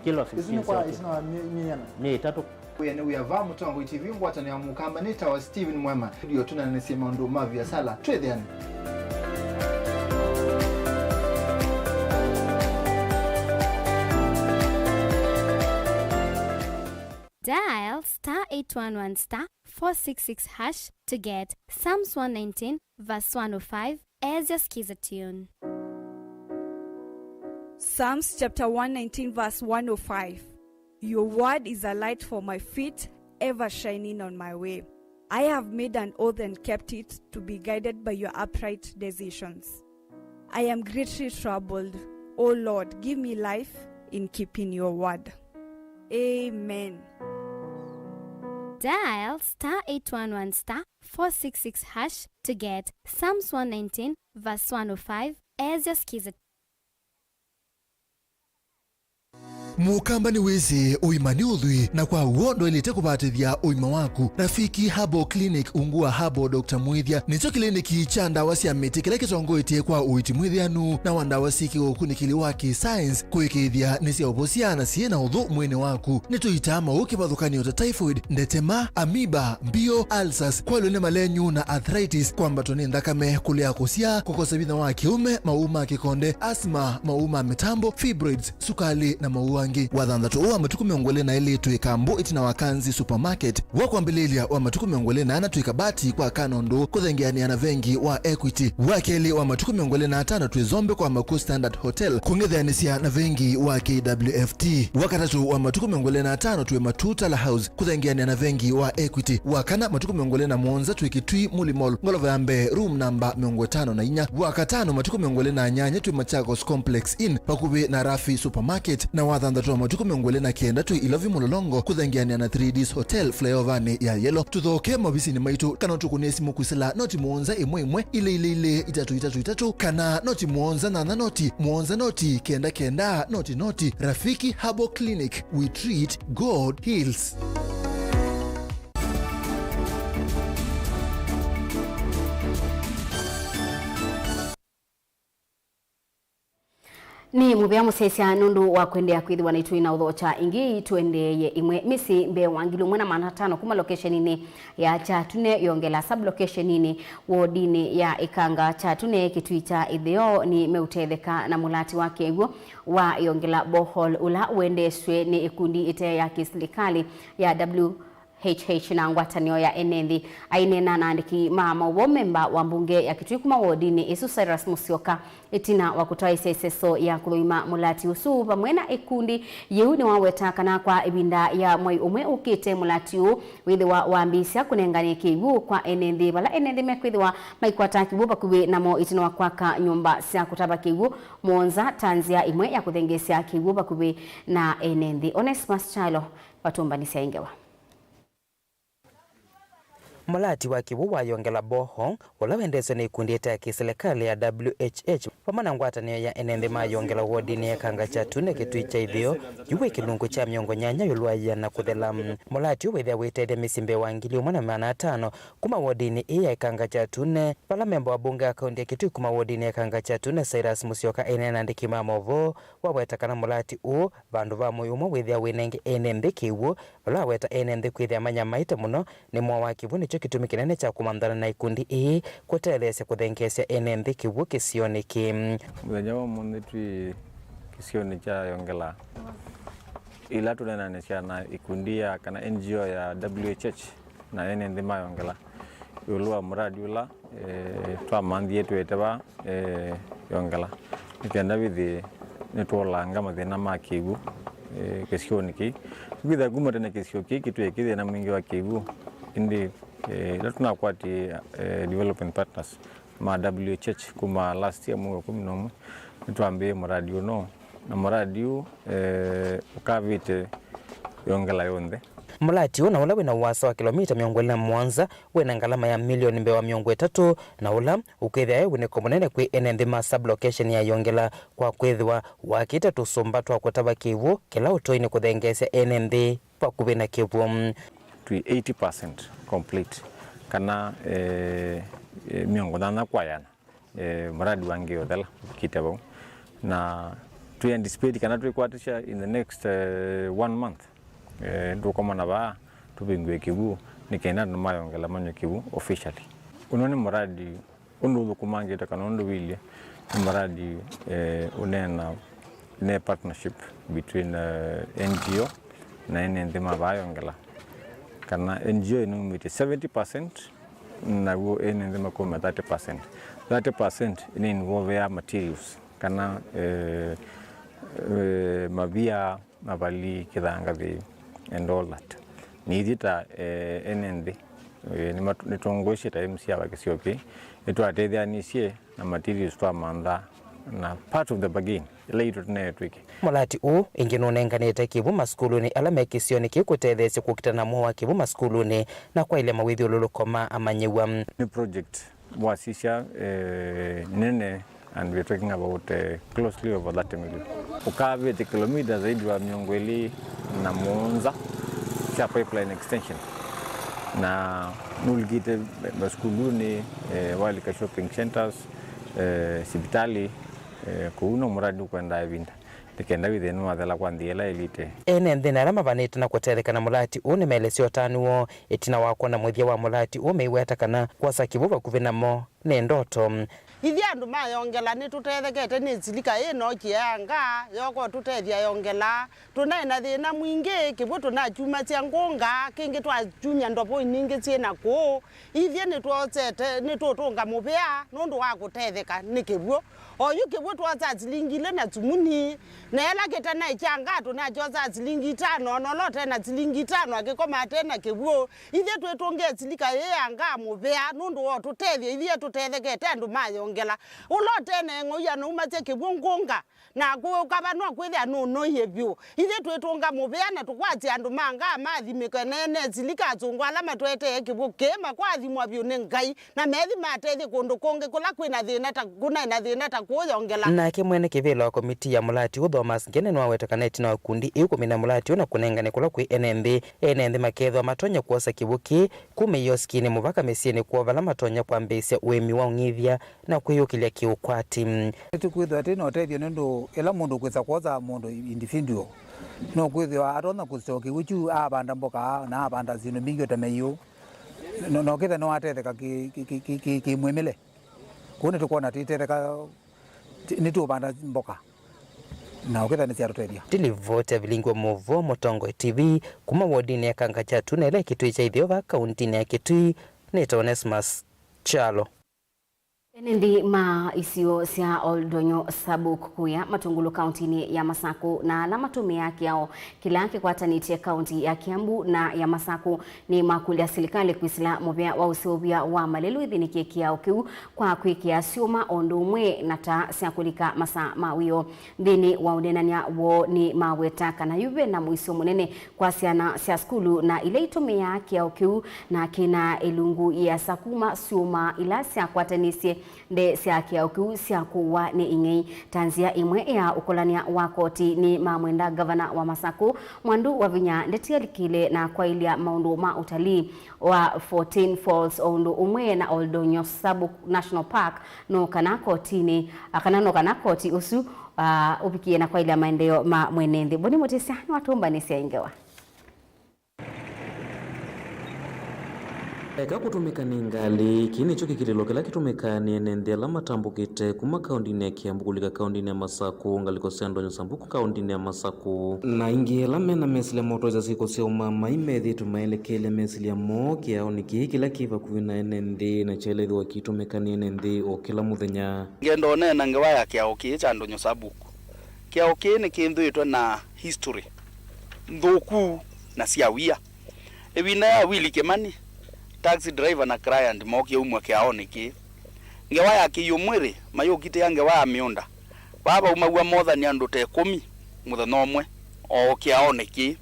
kilo 15 izini kwa isina miana ni tatu uyene uyava Mutongoi TV ngwatani ya Mukamba nita wa Steven Mwema ndio tunanesema ndo mavi ya sala twende yani Dial *811*466# to get Psalms 119 verse 105 as your skiza tune. Psalms chapter 119 verse 105. Your word is a light for my feet, ever shining on my way. I have made an oath and kept it to be guided by your upright decisions. I am greatly troubled. O Lord, give me life in keeping your word. Amen. Dial *811*466# to get Psalms 119 verse 105 as your skiza. Mukamba ni wezi uimani udhui na kwa uondo ilite kubatithia uima waku. Rafiki Herbal Clinic ungua Herbal Dr. Mwithia nicho kliniki cha ndawa cia miti kile kitongoitie kwa uiti mwithianu na wandawa siki ukunikili waki science kuikithia ni cia ubosia na ciena uthu mwene waku nituitama ukibathukanio ta typhoid, ndetema, amoeba, mbio, ulcers, kwalune malenyu na arthritis, kwambato ni ndakame, kulea kusia, kukosa bidha wa kiume, mauma kikonde, asthma, mauma mitambo, fibroids, sukali na maua wathandatu wa matuku miongole na ili tuikambu itina wakanzi supermarket wakwambililia wa matuku miongole na ana tuikabati kwa kanondo kuthengeania na vengi wa Equity wakeli wa matuku miongole na atano tuizombe kwa Maku Standard Hotel kungethanisia na vengi wa KWFT wakatatu wa matuku miongole na atano tuwe Matuta la House kuthengeania na vengi wa Equity wakana matuku miongole na Monza tuikitui Mulimol ngolova ya mbe room namba 54 wakatano matuku miongole na nyanya tuwe Machakos Complex Inn pakubi na Rafi Supermarket na wathandatu wa matuku miongole na kenda tu Ilovi Mulolongo kuthengeania na 3Ds Hotel flyover ya Yellow tuthoke mabisi ni maitu kana tukunesi mukusila noti muonza imwe ile itatu kana noti muonza na noti muonza noti kenda noti Rafiki Herbal Clinic, we treat, God heals. Ni muvya musesia nundu wa kwendea kwithiwa na itu ina uthocha ingi tuendeye imwe misi mbe wangilu mwena manatano kuma location ini ya Chatune yongela sub location ini wodini ya Ikanga Chatune kitwicha itheo ni meutetheka na mulati wake guo wa yongela bohol ula uendeswe ni ikundi ite ya kiserikali ya HH na ngwatanio ya enendi ainena na andiki Mauvoo memba wa mbunge ya Kitui kuma wodini Isu Cyrus Musyoka itina wa kutoa iseseso ya kuluima mulati usu pamwena ikundi yeuni waweta kana kwa ibinda ya mwai umwe ukite mulati u withi wa wambisia kunengania kiwu kwa enendi bala enendi mekwithiwa maikwata kiwu pakubi namo itina wa kwaka nyumba cia kutaba kiwu Monza tanzia imwe ya kuthengesia kiwu pakubi na enendi. Onesmus Chalo watumba ni saingewa. Mulati wa Kivu wayongela boho wala wendeso ni ikundi ya kiserikali ya WHH pamana ngwatanio ya enende mayongela wodini ya kanga cha tune kitui cha ithio yuwe kilungu cha miongo nyanya yulwaya na kuthela. Mulati wethia witethia misimbe wa 1,500 kuma wodini ya kanga cha tune pala memba wa bunge akaunti ya kitui kuma wodini ya kanga cha tune Cyrus Musyoka enena ndikima Mauvoo wawetakana mulati u vandu va muyumo wethia winenge enende kiwu wala weta enende kwithia manyamaita muno ni mwa wa Kivu nicho kitumi kinene cha kumandana na ikundi ii kutelese kuthengesia enende kiwu kisioni ki. Muthenya wa muthi twi kisioni cha yongela ila tunenanisia na ikundi ya kana NGO ya WHH na enende mayongela yulua muradi ula twa manthi yetu eteba yongela nikenda bithi nitwolanga mathina ma Kivu kisioni ki bitha gumata na kisio ki kitwe kithina mwingi wa Kivu indi ila tunakwati development partners ma WHH kuma last year mwaka 11 nitwambie muradi uno na muradi ukavite yongela yonthe. Mulati una ula wina uwasa wa kilomita 207 wena ngalama ya milioni mbewa 300 na ula ukwithia wineko munene kwi enende ma sublocation ya yongela kwa kwithwa wakita tusumba twa kutaba Kivu kila utoini kuthengesia enende pa kuvina Kivu. Twi 80% complete kana miongo thana kwayana muradi wangi yothela kitabo na twi anticipate kana twi kwatisha in the next 1 month ndukomana ba tubingwe Kivu nikenda mayongela manyo Kivu officially. Unoni muradi undu kumangita kana undu wili muradi unena ne partnership between NGO na enende mabayongela kana NGO inumite 70% na wo enende makoma 30%. 30% ini involve ya materials kana mabia mabali kidanga vi and all that. Nidita enende nitongoshi ta MC abakisioki etwateithia nisie na materials twa manda na part of the bargain later network. Mulati u inginunenganite Kivu maskuluni ala mekisioni kikutethesia kukitana mwa Kivu maskuluni na kwa ile mawithi ululukoma amanyiwa. Ni project wasisha nene and we're talking about closely over 30 million. Ukave the kilometers zaidi wa miongweli na Monza cha pipeline extension na nulgite baskuluni wali ka shopping centers sibitali kuuno muradi kwenda evinda tikenda withenu wathela kwa ndiela elite enende na rama vanete na kuterekana mulati une melesio tanuo itina wako na muthia wa mulati umeiweta kana kwasa Kivu kuvina mo ne ndoto ithi andu mayongela ni tutethekete ni silika ino kianga yoko tutethia yongela tunaina thina mwingi Kivu tunachuma cia ngunga kingi twachunya ndopo iningi ciena ku ithi ni twotete ni tutunga mubia nundu wa gutetheka ni Kivu oyu Kivu twatsa silingile na tumuni na ela ketana ichanga tunachoza silingi 5 nolote na silingi 5 akikoma tena Kivu ithi twetunge silika yanga mubia nundu wo tutethia ithi tutethekete andu mayongela ulotene ngoya no umate Kivu ngunga na kukabanwa kwithia no yebyo ithi twetunga mubia na tukwati andu manga mathimekanene silika tsungwala matwete Kivu kema kwathimwa byo ne ngai na methi matethi kundu kungi kula kwina thina ta kuna na thina ta kuyongela na kimwene kivilo wa komiti ya mulati Thomas ngene no awetakaneti na kundi ikumina mulati una kunengane kula kwi enende makethwa matonya kuosa Kivuki kume yoskini muvaka mesieni kuovala matonya kwambisia uemi wa ngithia na kuyukilia kiukwati tukwithwa tino tethio nendo ela mundu kwitsa kwoza mundu individual no kwithwa atona kustoki wichu abanda mboka na abanda zino mingi tameyo no kitha no atetheka ki mwemele kune tukona titetheka ni tubanda mboka na ukitha ni cia ruteria Tilivote Vilingi Mauvoo Mutongo TV kuma wodini ya kanga cha tunele kitui cha ithio va kaunti ya Kitui ni Onesmus Chalo. Enendi ma isio sia Oldonyo Sabuk kuya matungulu kaunti ya Masaku na la matume yake yao kila kikwatanitie kaunti ya Kiambu na ya Masaku ni makuli ya serikali kuisila mobia wa usiobia wa malelu idhini keki yao kiu kwa kuikia siuma ondumwe na ta siakulika masa mawio dhini wa unenania wo ni mawetaka na yube na muisio munene kwa siana sia skulu na ile itume yake yao kiu na kina elungu ya sakuma siuma ila siakwatanisie nde siaki ya ukiu siakuwa ni ingei tanzia imwe ya ukolania wa koti ni mamwenda gavana wa Masaku mwandu wa vinya ndetia likile na kwa ilia maundu ma utalii wa 14 Falls oundu umwe na Oldonyo Sabuk National Park no kana koti ni akanano kana koti usu ubikie na kwa ilia maendeleo ma mwenende boni motisia ni watumba ni siaingewa eka kutumika ni ngali kini choki kililo kila kitumika ni enende la matambukite kuma kaundini ya Kiambu kulika kaundini ya Masaku ngaliko Oldonyo Sabuk kaundini ya Masaku na ingi la mena mesile moto za siko sio mama imethi tumaelekele mesile ya moki ya oniki kila kiva kuvina enende na chelethi wa kitumika ni enende o kila muthenya ngendo nena ngewa ya Kiaoki cha Oldonyo Sabuk Kiaoki ni kindu itwa na history nthuku na siawia ewina ya Willy Kimani taxi driver na client moki umwe kiaoniki ngewa yake yumwiri mayukite yange wa miunda baba umagwa motha ni andu te 10 muthano omwe o kiaoniki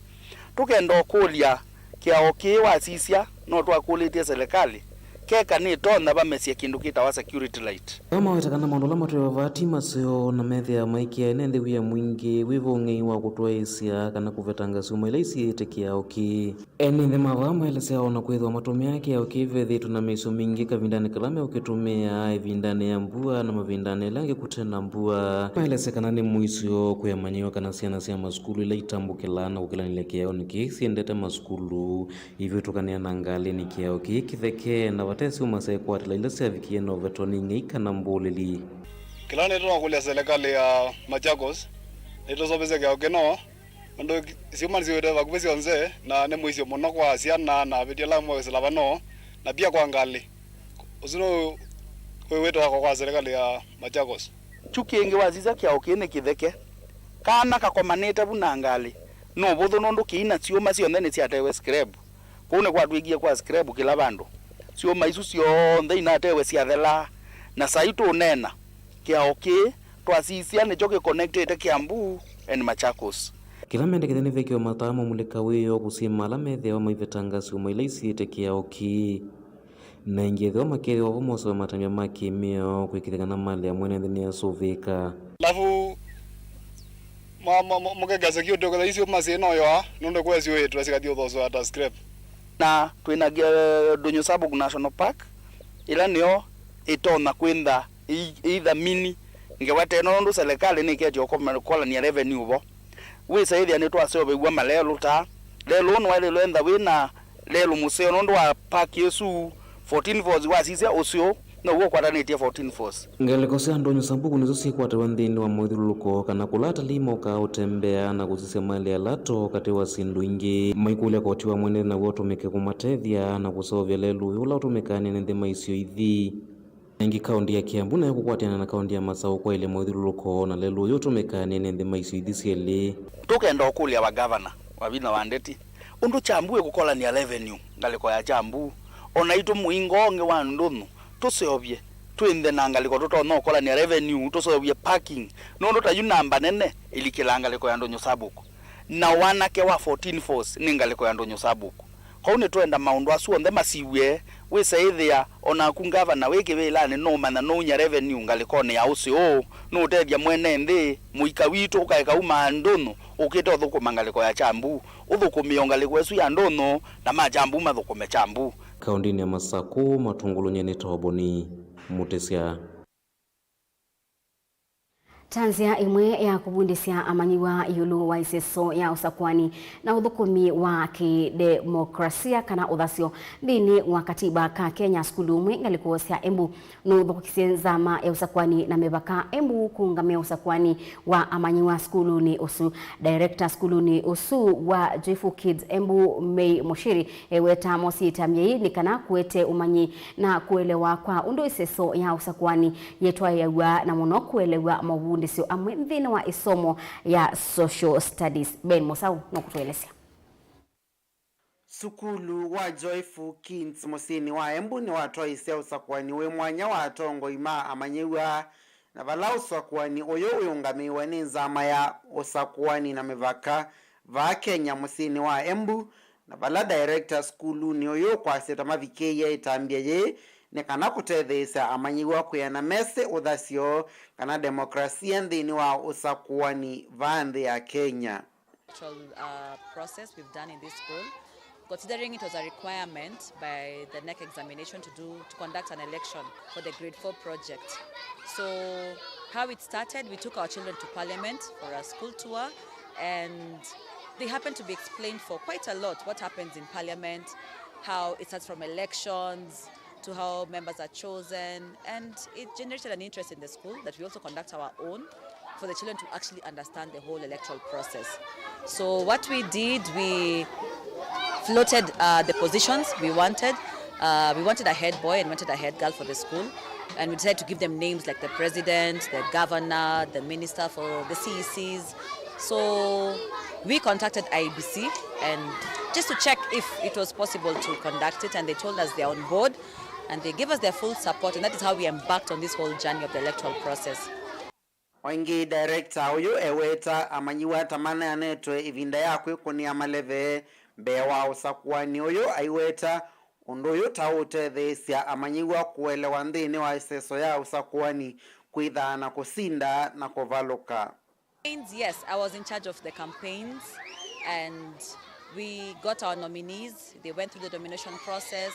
tukendo kulia Kiaoki wa sisia no twakulitie serikali keka ni tona bamesia kindu kitawa security light kama wetakana maundu la matwe vati maseo na methe ya maiki ya enende wia mwingi wivongei wa kutwaisia kana kuvetanga suma ila isiete Kiaoki enende mavama ila sea ona kwethwa matumia ya Kiaoki vethi tuna miso mingi kavindane kalame ukitumia vindane ya mbua na mavindane lange kutena mbua maile sekana ni muisio kuyamanyiwa kana siana sia maskulu ila itambukilana kukilanile Kiaoniki siendete maskulu hivyo tukania na ngali ni Kiaoki kitheke na watesi umasai kwa tila ila siavikie no vetoni ngeika na mbulili kila neto wakulia serikali ya Machakos neto sobeze Kiaoki no ndo siumani siwede wakuvesi onze na nemuisio muno kwa siana na vidia la mwe silava no na pia kwa ngali usino weweto wako kwa serikali ya Machakos chuki ingi waziza Kiaoki ni kitheke kana kakomanete buna ngali no buthu nondu kiina siuma cio nene ciatewe scrap kune kwa twigie kwa scrap kila bandu siuma isu cionthe inatewe ciathela na saitu nena Kiaoki twasisia ni choke connected Kiambu and Machakos kila mende kithene vekio matamo mulika wiyo kusima la metheo maivetanga suma ila isiete Kiaoki na ingetheo makethi wa vomoso wa matamia makimio kwikithikana mali ya mwene thini ya suvika lafu mukega security kwa isi umasi no yo nonde kwa sio yetu asikati uthoso ata scrap na twina Oldonyo Sabuk National Park ila nio itona kwenda either mini ngewate no ndo serikali ni ketio kola ni revenue bo we saidi ani twaseo begwa malelo ta lelo no wale lenda wina lelo museo no ndo wa park yesu 14 Falls wasisia osio no wo kwata netie 14 Falls ngaliko sia Oldonyo Sabuk nizo sikwata wanthini wa mwithuluko kana kulata limo ka utembea na kusisia mali ya lato kati wa sindu ingi maikulia koti wa mwene na wotumike kumatethia na kusovya lelu ula utumikani nende maisio ithi ingi kaundi ya Kiambu na kukwatiana na kaundi ya Masau kwa ile mwithuluko na lelu utumikani nende maisio ithi siele tukenda okulia wa governor wa vina wandeti undu chambue kukola ni revenue ngaliko ya chambu ona itu muingonge wa ndunu tuseovye twende nangaliko tutona okola ni revenue tuseovye parking nondo ta namba nene ilikilanga liko ya Oldonyo Sabuk na wanake wa 14 Falls ningaliko ya Oldonyo Sabuk kaune twenda maundu asu onthe masiwe we saithia ona kungava na weke welane no mana no nya revenue ngaliko ne ausio no tethia mwene nthi muika witu ukaeka uma ndono ukite thukuma ngaliko ya chambu uthukumio ngaliko esu ya ndono na majambu mathukume chambu kaundini ya Masaku matungulu nyene toboni mutesia Tanzia imwe ya kubundisia amanyiwa yulu wa iseso ya usakwani na uthukumi wa kidemokrasia kana uthasio thini wa katiba ka Kenya skulu umwe ngalikuosia Embu nuthukisie zama ya usakwani na mebaka Embu kungamia usakwani wa amanyiwa skulu ni usu director skulu ni usu wa Joyful Kids Embu Mei Mushiri eweta mosi tamyei nikana kuete umanyi na kuelewa kwa undu iseso ya usakwani yetwa yawa na muno kuelewa Mauvoo sio amwe thina wa isomo ya social studies. Ben Mosau nokutuelezea. Sukulu wa Joyful Kids musini wa Embu ni watoa isia usakwani we mwanya wa atongo ima amanyiwa na vala usakwani oyo uyungamiwa ni nzama ya usakwani na mivaka va Kenya musini wa Embu na vala director skulu ni oyo kwa seta mavikeye itambia ye ne kana kutetheisa amanyiwa kuyana mese uthasio kana demokrasia nthini wa usakwani vanthi ya Kenya. Process we've done in this school, considering it was a requirement by the NEC examination to conduct an election for the grade 4 project. So how it started, we took our children to Parliament for a school tour, and they happened to be explained for quite a lot what happens in Parliament, how it starts from elections to how members are chosen, and it generated an interest in the school that we also conduct our own for the children to actually understand the whole electoral process. So what we did, we floated the positions we wanted. We wanted a head boy and wanted a head girl for the school, and we decided to give them names like the president, the governor, the minister for the CECs. So we contacted IBC and just to check if it was possible to conduct it, and they told us they're on board and they gave us their full support, and that is how we embarked on this whole journey of the electoral process. Wangi director uyu eweta amanyiwa tamana anetwe ivinda yakwe kuni amaleve bewa usakwani uyu aiweta unduyu tautethesia amanyiwa kuelewa nthini wa iseso ya usakwani kwitha na kusinda na kuvaluka. Yes, I was in charge of the campaigns, and we got our nominees. They went through the nomination process.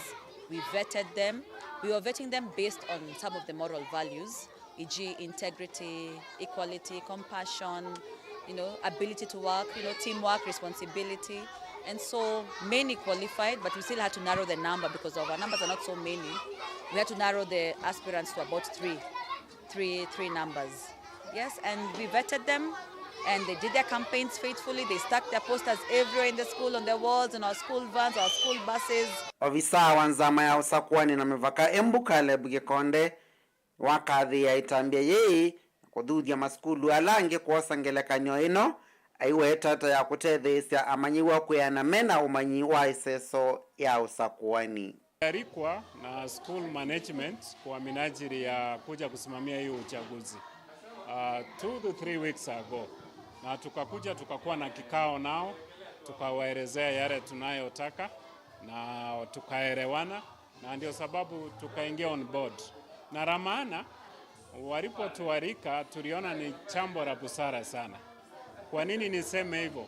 We vetted them. We were vetting them based on some of the moral values, e.g. integrity, equality, compassion, ability to work, teamwork, responsibility. And so many qualified, but we still had to narrow the number because our numbers are not so many. We had to narrow the aspirants to about three numbers. Yes, and we vetted them, and they did their campaigns faithfully. They stuck their posters everywhere in the school, on the walls, in our school vans, our school buses. Ofisa wanzama ya usakwani na mivaka Embu Caleb Gikonde wakathi ya itambia yei kuthuthia maskulu alange kuosangelekanyo ino aiweta ta ya kutethesia amanyiwa kuyana mena umanyi wa iseso ya usakwani. Yarikwa na school management kwa minajiri ya kuja kusimamia hiyo uchaguzi 2 to 3 weeks ago, na tukakuwa na kikao nao, tukawaelezea yale tunayotaka na tukaelewana, na ndio sababu tukaingia on board. Na ramana walipotuarika tuliona ni chambo la busara sana. Kwa nini niseme hivyo?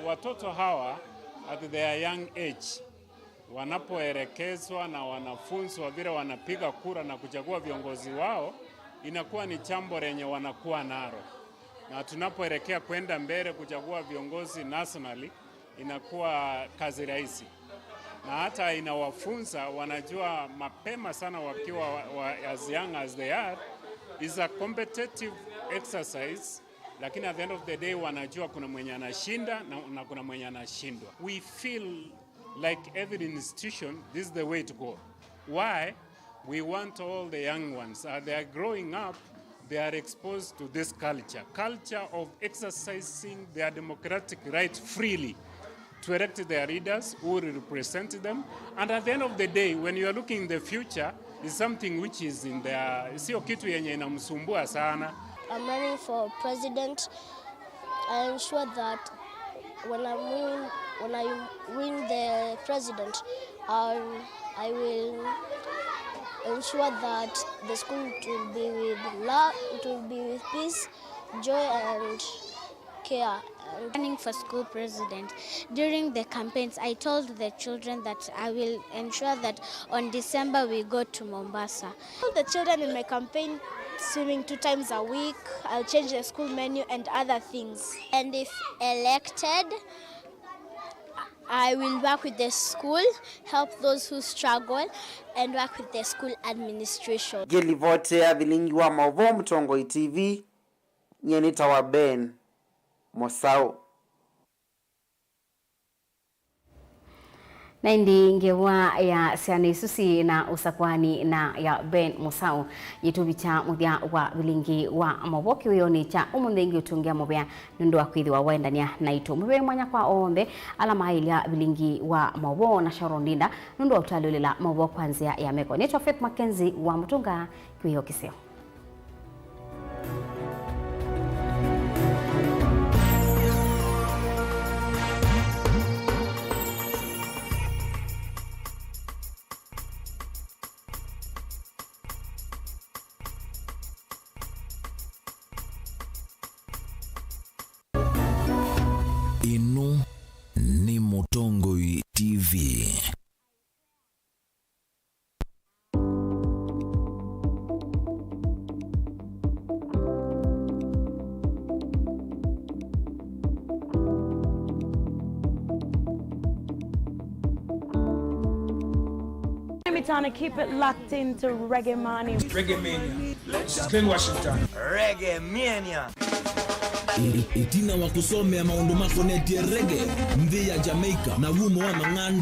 Watoto hawa at their young age wanapoelekezwa na wanafunzwa vile wanapiga kura na kuchagua viongozi wao, inakuwa ni chambo lenye wanakuwa naro, na tunapoelekea kwenda mbele kuchagua viongozi nationally inakuwa kazi rahisi, na hata inawafunza wanajua mapema sana wakiwa as young as they are, is a competitive exercise, lakini at the end of the day wanajua kuna mwenye anashinda na kuna mwenye anashindwa. We feel like every institution, this is the way to go. Why? We want all the young ones, they are growing up, they are exposed to this culture of exercising their democratic right freely to elect their leaders who will represent them. And at the end of the day, when you are looking in the future, is something which is in their, sio kitu yenye inamsumbua sana. I'm running for president. I ensure that when I win the president, I will ensure that the school will be with love, it will be with peace, joy and care. Running for school president. During the campaigns, I told the children that I will ensure that on December we go to Mombasa. All the children in my campaign swimming 2 times a week. I'll change the school menu and other things. And if elected, I will work with the school, help those who struggle, and work with the school administration. Gelivote ya Vilingi wa Mauvoo Mtongoi TV, nyenita wa Ben Mosau. Na indi ngewa ya siani susi na usakwani na ya Ben Musau yitubi cha muthia wa Vilingi wa Mauvoo kiwioni cha umundengi utungia mubea nundu wa kwithiwa waendania na itu mubea mwanya kwa onthe alama ilia Vilingi wa Mauvoo na Sharon Linda nundu wa utalulila Mauvoo kwanzia ya meko. Nitwa Faith MAKENZI wa Mutunga kiwiyo kisio. Ino ni Mutongoi TV. Every time I keep it locked into Reggae Mania. Reggae Mania. Glenn Washington. Reggae Mania. Itina wakusomea maundu mako neti reggae mdhi ya Jamaica na wumo wa manganda.